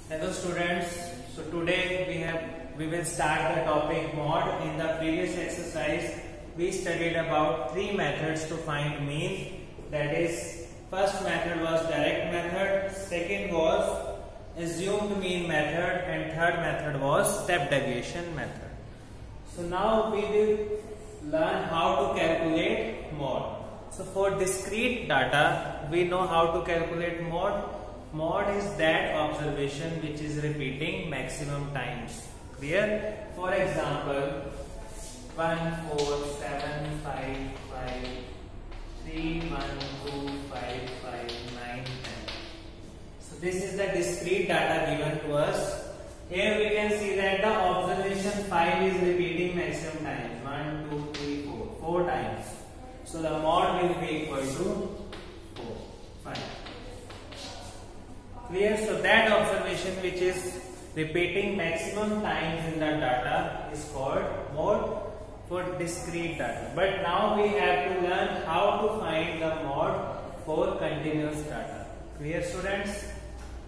Hello students. So today we will start the topic mod. In the previous exercise we studied about three methods to find mean. That is, first method was direct method, second was assumed mean method, and third method was step deviation method. So now we will learn how to calculate mod. So for discrete data we know how to calculate mod. Mod is that observation which is repeating maximum times. Clear? For example, 1 4 7 5 5 3 1 2 5 5 9 10. So this is the discrete data given to us. Here we can see that the observation 5 is repeating maximum times. 1 2 3 4 times. So the mod will be equal to 4 5. Clear? So that observation which is repeating maximum times in the data is called mod for discrete data. But now we have to learn how to find the mod for continuous data. Clear, students?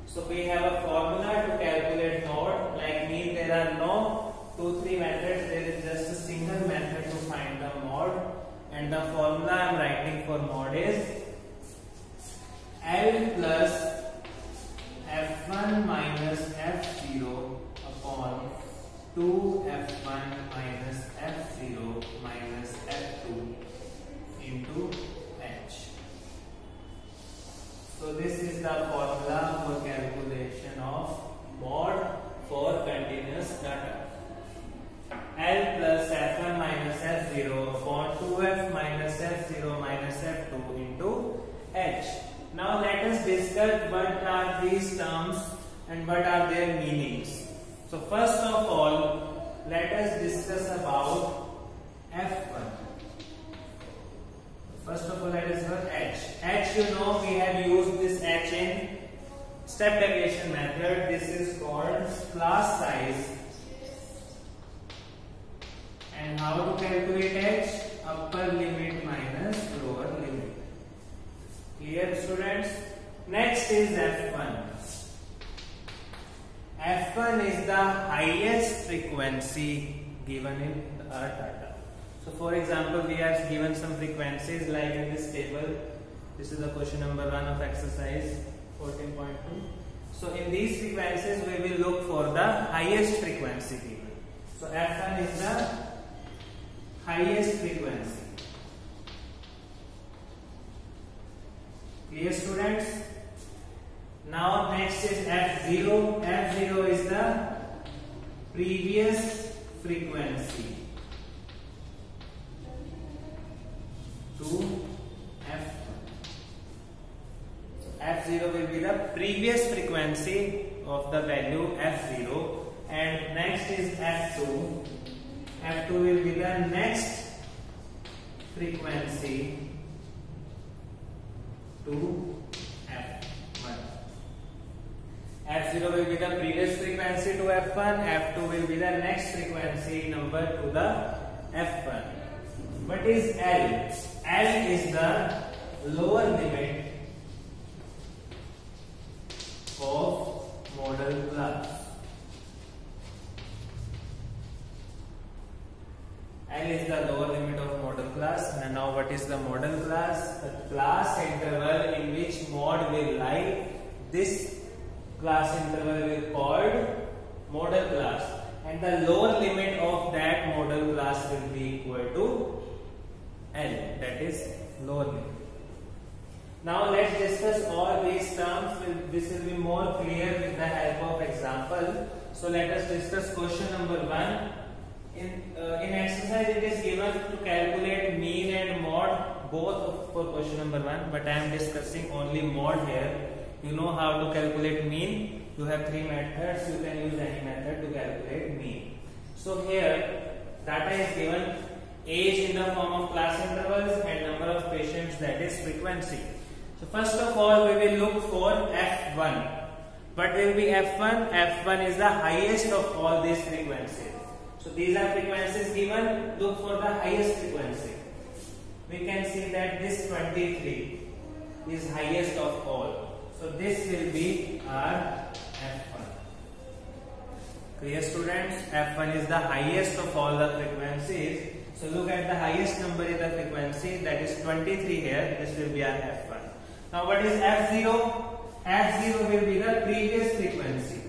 So we have a formula to calculate mod. Like mean, there are no 2-3 methods. There is just a single method to find the mod. And the formula I am writing for mod is L plus f1 minus f0 upon 2 f1 minus f0 minus f2 into h. So this is the formula for calculation of mod for continuous data. L plus f1 minus f0 upon 2f minus f0 minus f2 into h. Now let us discuss what are these terms and what are their meanings. So first of all, let us discuss about f1. First of all, let us look at h. H, you know, we have used this h in step deviation method. This is called class size. And how to calculate h? Upper limit minus lower limit. Clear, students? Next is f1. F1 is the highest frequency given in our data. So for example, we are given some frequencies like in this table. This is the question number 1 of exercise 14.2. So in these frequencies we will look for the highest frequency given. So F1 is the highest frequency. Clear, students? Now next is F0. F0 is the previous frequency to F1. So F0 will be the previous frequency of the value F0, and next is F2. F2 will be the next frequency to F1. F0 will be the previous frequency to F1, F2 will be the next frequency number to the F1. What is L? L is the lower limit of model class. L is the lower limit of model class. And now what is the model class? The class interval in which mod will lie. This class interval will be called model class. And the lower limit of that model class will be equal to L. That is lower limit. Now let's discuss all these terms. This will be more clear with the help of example. So let us discuss question number 1. In exercise it is given to calculate mean and mod both for question number 1, but I am discussing only mod here. You know how to calculate mean. You have 3 methods. You can use any method to calculate mean. So here data is given, age in the form of class intervals and number of patients, that is frequency. So first of all we will look for F1. What will be F1? F1 is the highest of all these frequencies. So these are frequencies given. Look for the highest frequency. We can see that this 23 is highest of all. So this will be our F1. Clear students? F1 is the highest of all the frequencies. So look at the highest number in the frequency, that is 23 here. This will be our F1. Now what is F0? F0 will be the previous frequency.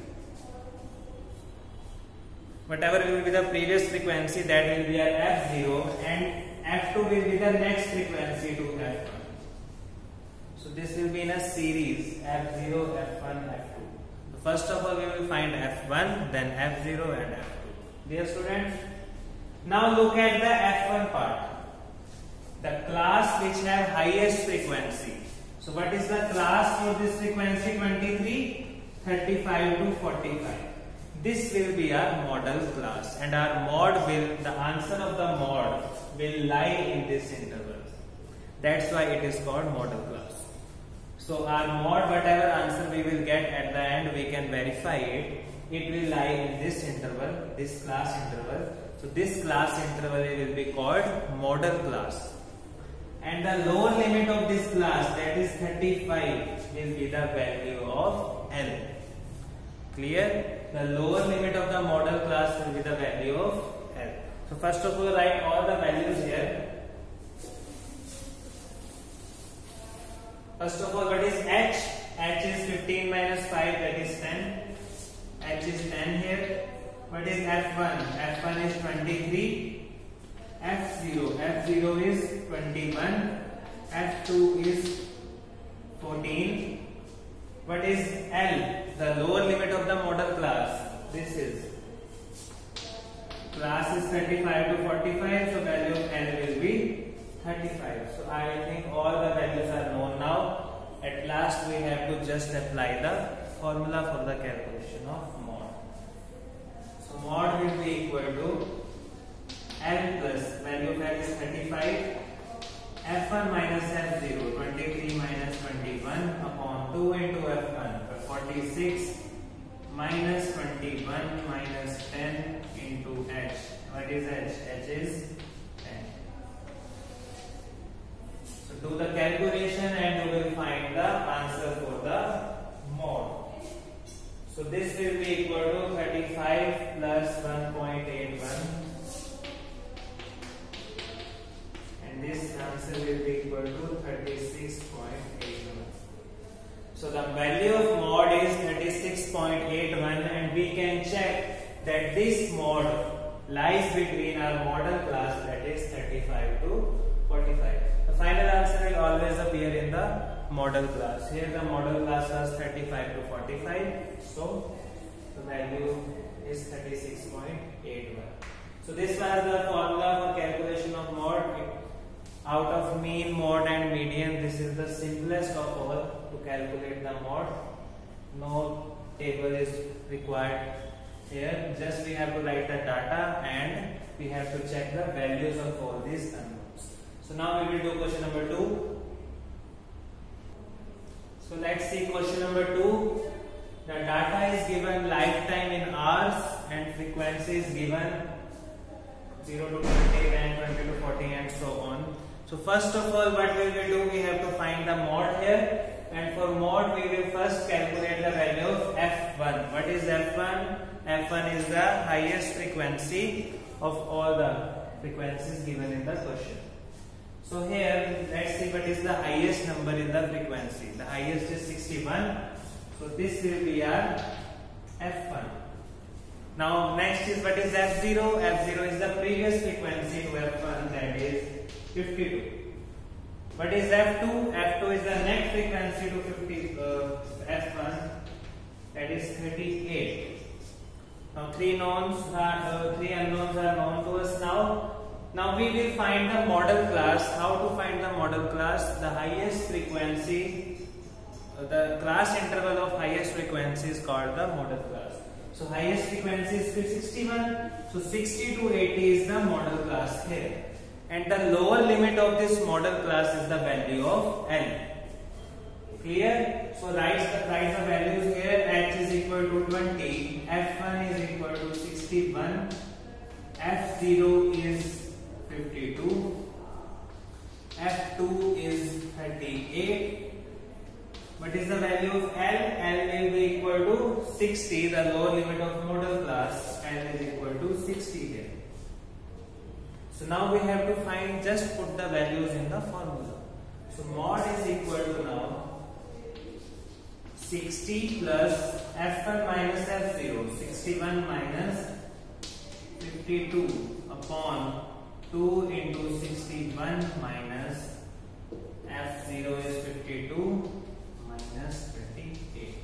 Whatever will be the previous frequency, that will be our F0, and F2 will be the next frequency to F1. So this will be in a series, F0, F1, F2. So first of all we will find F1, then F0 and F2. Dear students, now look at the F1 part. The class which have highest frequency. So what is the class for this frequency 23? 35 to 45. This will be our model class, and our mod will, the answer of the mod will lie in this interval. That's why it is called model class. So our mod, whatever answer we will get at the end, we can verify it. It will lie in this interval, this class interval. So this class interval will be called model class. And the lower limit of this class, that is 35, will be the value of L. Clear? The lower limit of the model class will be the value of L. So first of all, write all the values here. First of all, what is H? H is 15 minus 5, that is 10. H is 10 here. What is F1? F1 is 23. F0. F0 is 21. F2 is 14. What is L? The lower limit of the model class. This is. Class is 35 to 45, so value of L will be 35. So I think all the values are known now. At last we have to just apply the formula for the calculation of mod. So mod will be equal to L plus value of L is 35. F1 minus F0, 23 minus 21 upon 2 into F1, 46 minus 21 minus 10 into H. What is H? H is 10. So do the calculation and you will find the answer for the mod. So this will be equal to 35 plus 1.81. This answer will be equal to 36.81. So the value of mod is 36.81, and we can check that this mod lies between our model class, that is 35 to 45. The final answer will always appear in the model class. Here the model class was 35 to 45, so the value is 36.81. So this was the formula for calculation of mod. Out of mean, mode and median, this is the simplest of all to calculate the mod. No table is required here. Just we have to write the data and we have to check the values of all these unknowns. So now we will do question number 2. So let's see question number 2. The data is given lifetime in hours and frequency is given 0 to 20, then 20 to 40 and so on. So first of all, what will we do? We have to find the mod here, and for mod we will first calculate the value of F1. What is F1? F1 is the highest frequency of all the frequencies given in the question. So here, let's see what is the highest number in the frequency. The highest is 61. So this will be our F1. Now next is what is F0? F0 is the previous frequency to F1, that is 52. What is F2? F2 is the next frequency to F1, that is 38. Now three unknowns are known to us now. Now we will find the model class. How to find the model class? The highest frequency, the class interval of highest frequency is called the model class. So highest frequency is 61. So 60 to 80 is the model class here. And the lower limit of this model class is the value of L. Clear? So write the values here. H is equal to 20. F1 is equal to 61. F0 is 52. F2 is 38. What is the value of L? L will be equal to 60, the lower limit of model class, L is equal to 60 here. So now we have to find, just put the values in the formula. So mod is equal to now 60 plus F1 minus F0, 61 minus 52 upon 2 into 61 minus F0 is 52 minus 28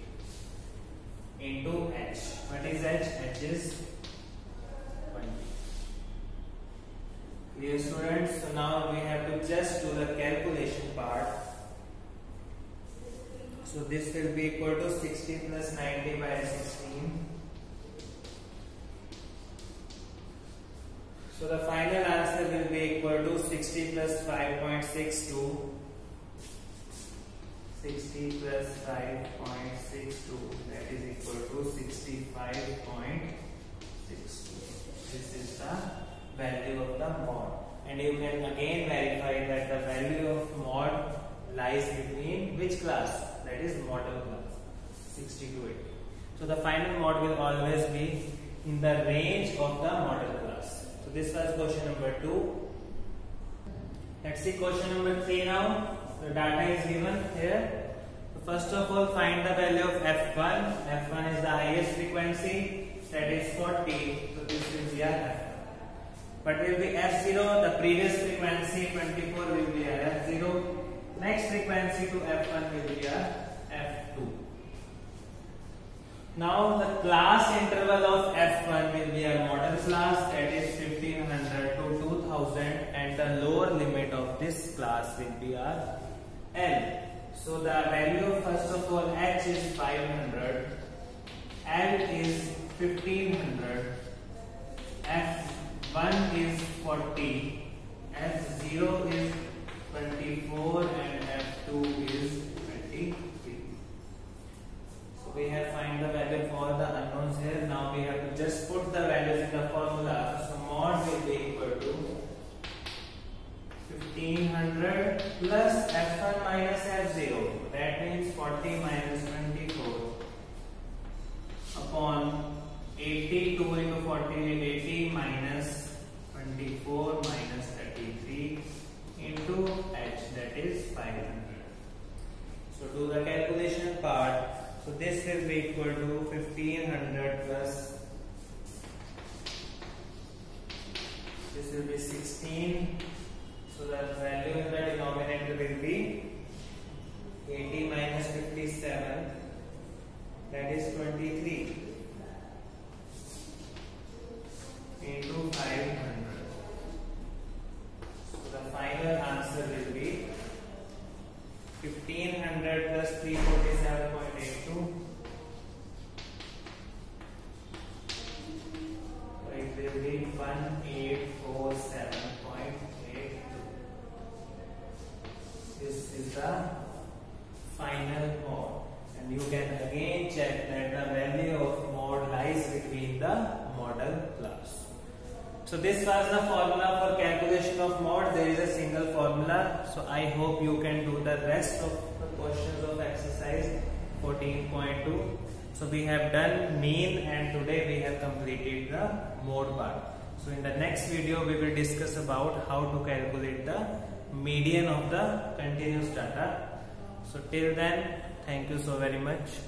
into H. What is H? H is 20. Clear, students? So now we have to just do the calculation part. So this will be equal to 60 plus 90 by 16. So the final answer will be equal to 60 plus 5.62. 60 plus 5.62, that is equal to 65.62. This is the value of the mod. And you can again verify that the value of mod lies between which class? That is model class, 60 to 80. So the final mod will always be in the range of the model class. So this was question number 2. Let's see question number 3 now. The data is given here. So first of all, find the value of F1. F1 is the highest frequency, that is 40. So this will be a F1. But will be F0, the previous frequency 24 will be a F0. Next frequency to F1 will be a F2. Now the class interval of F1 will be a model class, that is 1500 to 2000, and the lower limit of this class will be a L. So the value of, first of all, H is 500, L is 1500, F1 is 40, F0 is 24, and F2 is 23. So we have find the value for the unknowns here. Now we have to just put the values in the formula. So mod will be equal to 1500 plus F1 minus F0. That means 40 minus 24 upon 80. 2 into 40 is 80 minus 24 minus 33 into H, that is 500. So do the calculation part. So this will be equal to 1500 plus, this will be 16. So the value in the denominator will be 80 minus 57, that is 23 into 500. So the final answer will be 1500 plus 347.82. So it will be 1847.82. This is the final mod, and you can again check that the value of mod lies between the model class. So this was the formula for calculation of mod. There is a single formula. So I hope you can do the rest of the questions of exercise 14.2. So we have done mean, and today we have completed the mod part. So in the next video we will discuss about how to calculate the median of the continuous data. So till then, thank you so very much.